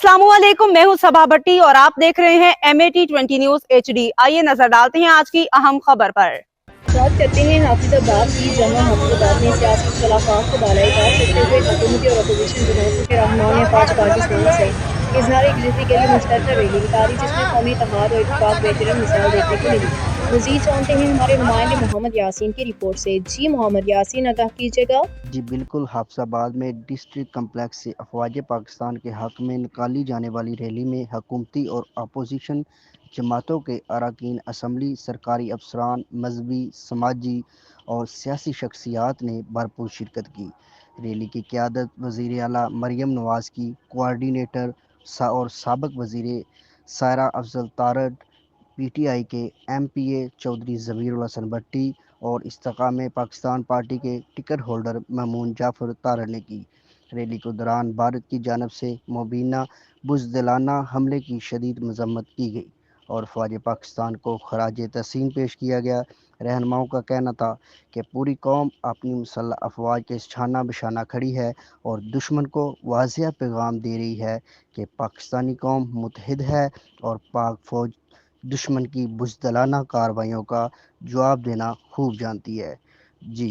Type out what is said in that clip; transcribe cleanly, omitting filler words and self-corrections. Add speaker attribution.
Speaker 1: अस्सलामुअलैकुम, मैं हूं सबा भट्टी और आप देख रहे हैं MAT20 न्यूज HD। आइए नजर डालते हैं आज की अहम खबर पर।
Speaker 2: बात करते हैं हाफिजाबाद की, जहां हाफिजाबाद में सियासी इख्तलाफात को बालाए-तार करते हुए हुकूमती और अपोजिशन जमातों के रहनुमाओं ने अफवाज पाकिस्तान से इजहार यकजहती के लिए मुश्तरका रैली निकाली, जिसमें कौमी इत्तेहाद और इत्तेफाक बेहतरीन मिसाल देखने को मिली। मजीद जानते हैं हमारे नुमाइंदे मोहम्मद यासीन की रिपोर्ट से। जी मोहम्मद यासीन, आगाह कीजिएगा।
Speaker 3: जी बिल्कुल, हाफिजाबाद में डिस्ट्रिक्ट कम्प्लेक्स से अफवाज पाकिस्तान के हक़ में निकाली जाने वाली रैली में हुकूमती और अपोजिशन जमातों के अरकान असम्बली, सरकारी अफसरान, मजहबी, समाजी और सियासी शख्सियात ने भरपूर शिरकत की। रैली की क़यादत वज़ीर आला मरियम नवाज़ की, कोआर्डिनेटर और साबिक़ वज़ीर सायरा अफजल तारड़, PTI के MPA चौधरी ज़बीरुल हसन भट्टी और इस्तेकाम पाकिस्तान पार्टी के टिकट होल्डर मामून जाफ़र तारड़ ने की। रैली के दौरान भारत की जानब से मुबीना बुज़दिलाना हमले की शदीद मज़म्मत की गई और फ़ौज पाकिस्तान को खराज तहसीन पेश किया गया। रहनुमाओं का कहना था कि पूरी कौम अपनी मुसल्लह अफवाज के शाना बशाना खड़ी है और दुश्मन को वाज़ेह पैगाम दे रही है कि पाकिस्तानी कौम मुत्तहिद है और पाक फ़ौज दुश्मन की बुज़दिलाना कार्रवाइयों का जवाब देना खूब जानती है। जी।